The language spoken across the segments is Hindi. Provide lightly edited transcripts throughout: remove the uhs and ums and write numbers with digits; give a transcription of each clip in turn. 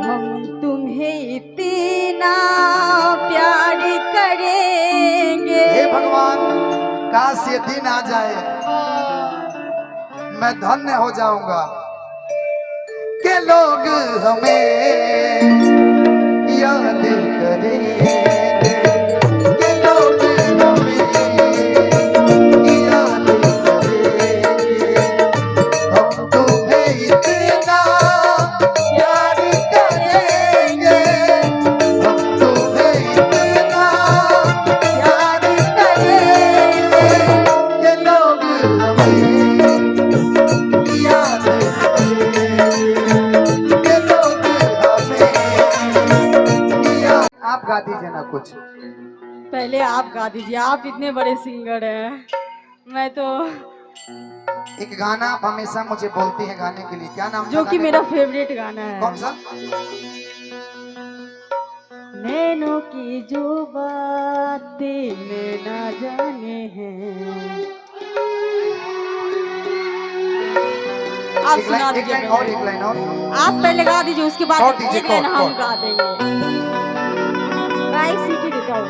हम तुम्हें इतना प्यार करेंगे। हे भगवान, काश ये दिन आ जाए, मैं धन्य हो जाऊंगा कि लोग हमें याद करेंगे। गा दीजिए ना कुछ। पहले आप गा दीजिए, आप इतने बड़े सिंगर हैं, मैं तो। एक गाना आप हमेशा मुझे बोलती है गाने के लिए, क्या नाम? जो कि मेरा फेवरेट गाना है। कौन सा? नैनों की जो बातें मैं ना जाने हैं। आप सुना दीजिए। एक लाइन और आप पहले गा दीजिए, उसके बाद एक लाइन हम गा देंगे। सीटी देता हूँ।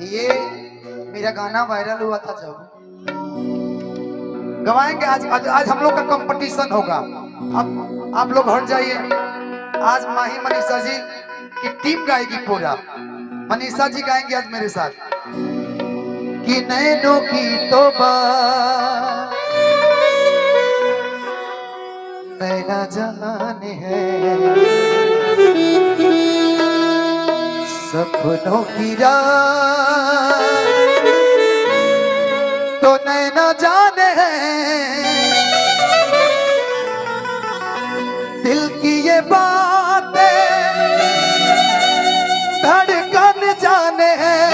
ये मेरा गाना वायरल हुआ था जब। गवाएंगे आज हम लोग का कंपटीशन होगा। अब आप लोग हट जाइए। आज माही मनीषा जी की टीम गाएगी पूरा। मनीषा जी गाएंगे आज मेरे साथ कि नैनों की तौबा नैना जाने है, सपनों की रात तो नैना जाने है। दिल की ये बातें धड़कन जाने हैं,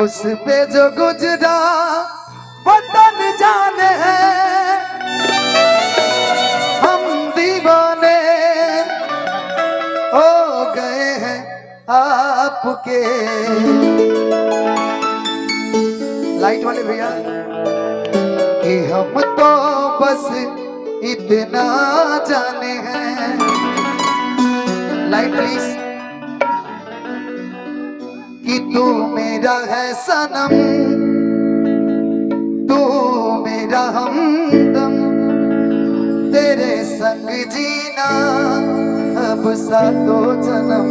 उस पे जो गुजरा वतन जाने हैं। हम दीवाने हो गए हैं आपके। लाइट वाले भैया कि हम तो बस इतना जाने हैं। Light please. कि तू मेरा है सनम, तू मेरा हमदम, तेरे संग जीना अब सातों जन्म।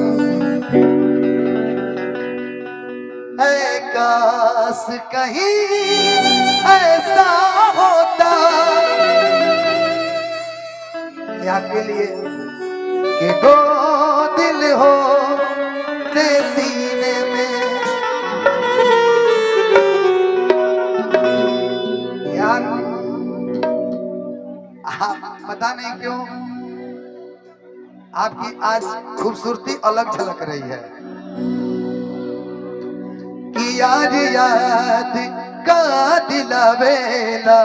ऐ काश कहीं ऐसा होता यहाँ के लिए कि दो दिल हो तेरे सीने में। यार पता नहीं क्यों आपकी आज खूबसूरती अलग झलक रही है कि यार याद का दिलावेला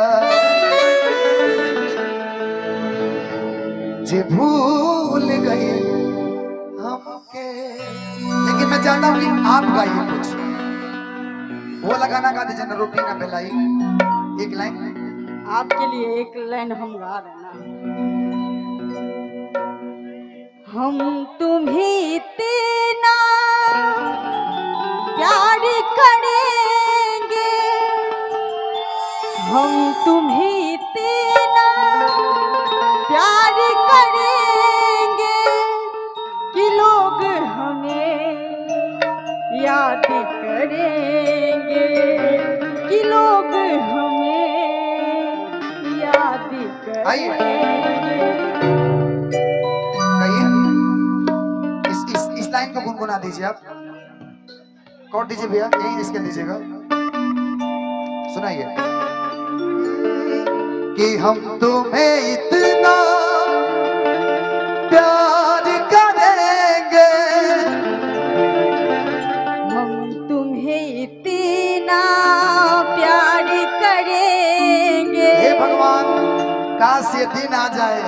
जे भूल गए हमके। लेकिन मैं चाहता हूँ कि आप गाइए कुछ। वो लगाना गा दीजिए ना, रोटी ना बेलाई। एक लाइन आपके लिए, एक लाइन हम गा रहे ना। हम तुम्हें इतना प्यार करेंगे, हम तुम्हें इतना प्यार करेंगे कि लोग हमें याद करेंगे, कि लोग हमें याद करेंगे। इस लाइन को गुनगुना दीजिए आप। कॉर्ड दीजिए भैया, यही इसके दीजिएगा। सुनाइए कि हम तुम्हें इतना प्यार करेंगे, हम तुम्हें इतना प्यार करेंगे। हे भगवान, काश ये दिन आ जाए,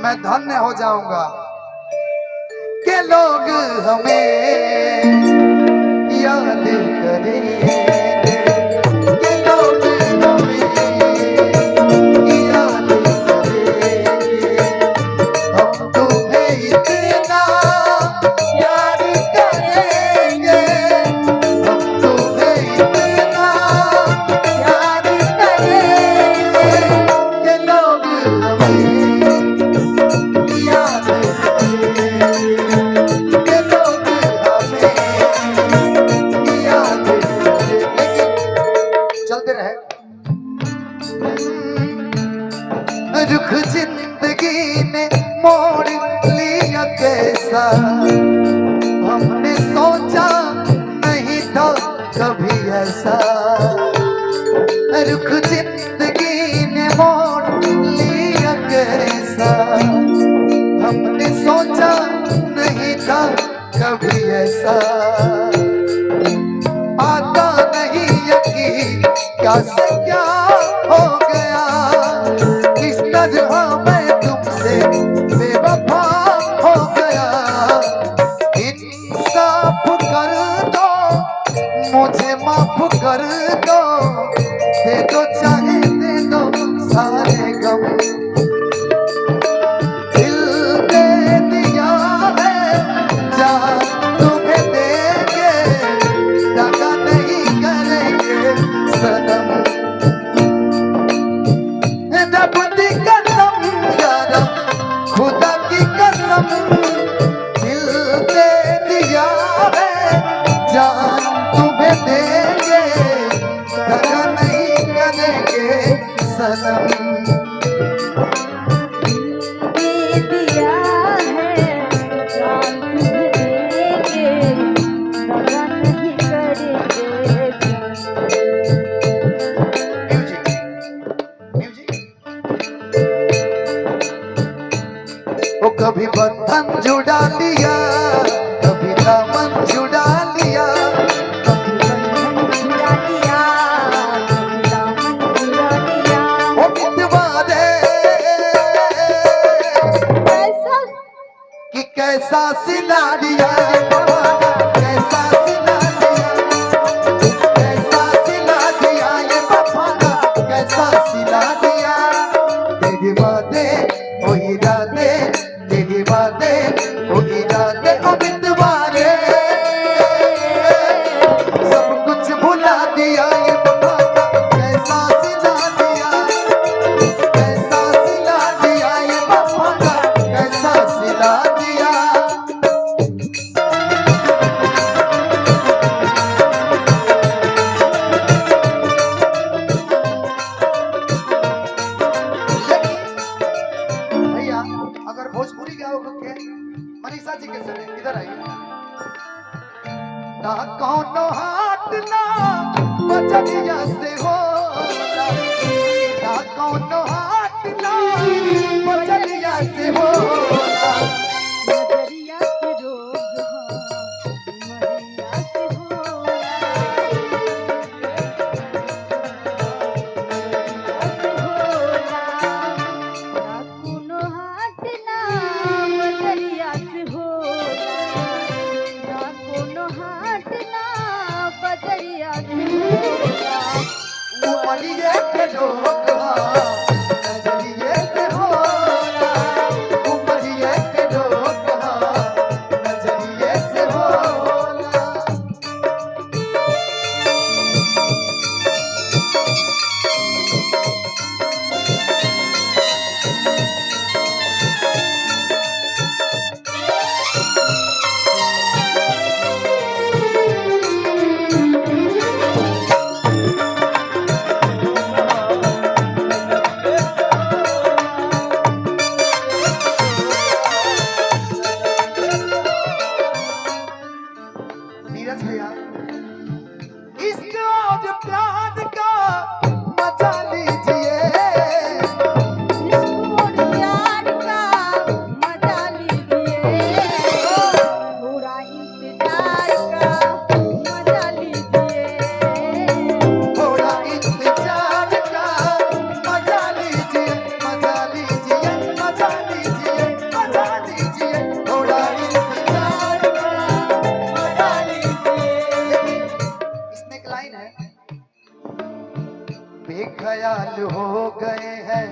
मैं धन्य हो जाऊंगा कि लोग हमें याद करें। ऐसा हमने सोचा नहीं था कभी ऐसा, रुख जिंदगी ने मोड़ लिया कैसा, हमने सोचा नहीं था कभी ऐसा, आता नहीं यकीन क्या से क्या हो गया, किस तरह मैं तुमसे बेवफा हो गया, इंसाफ कर दो मुझे माफ कर दो, दे दो चाहे दे दो सारे गम, दिल दे दिया है जान तुम्हें देंगे, दगा नहीं करेंगे सनम, रब की कसम यारा खुदा की कसम, दिल दे दिया है जान तुम्हें देंगे, दगा नहीं करेंगे सनम। दे दिया है जान तुम्हें देंगे, दगा नहीं करेंगे। वो कभी बंधन जुड़ा लिया, कभी दामन जुड़ा लिया, कभी बंधन छुड़ा लिया, कभी दामन छुड़ा लिया। वो मितवारे कैसा कि कैसा सिला दिया, कैसा सिला दिया, कैसा सिला दिया ये वफाना, कैसा सिला दिया, तेरी बातें ओ इरादे, तेरी बातें ओ इरादे, ओ मितवारे सब कुछ भुला दिया ये वफाना, कैसा सिला दिया, कैसा सिला दिया ये वफाना, कैसा सिला दिया। भैया अगर भोजपुरी गाओगे मनीषा जी के समय इधर आइए, ना कौनो हाथ ना बचनिया से होला, ना कौनो हाथ ना बचनिया से होला, नजरिया के रोग मरिया से होला, ना कोनो हाथ ना बदरिया से होला, ना कोनो हाथ ना बदरिया से होला। उमरिए के लोग नजरिए से होला, उमरिए के लोग नजरिए से होला। नीरज भैया इश्क और प्यार का मजा लीजिए, इसको और प्यार का मजा लीजिए, थोड़ा इंतजार का मजा लीजिए, थोड़ा इंतजार का मजा लीजिए, मजा लीजिए, मजा लीजिए, मजा लीजिए, थोड़ा इंतजार का मजा लीजिए। इसमें एक लाइन है, बेख्याल हो गए हैं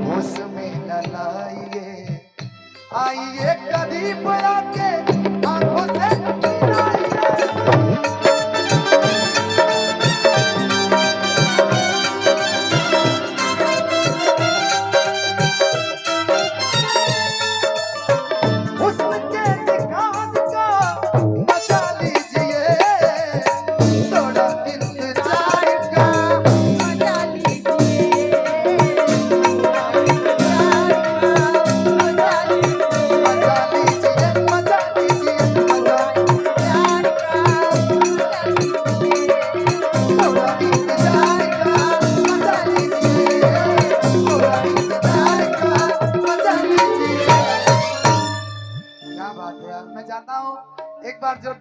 होश में न लाइए, आइए करीब आके आंखों से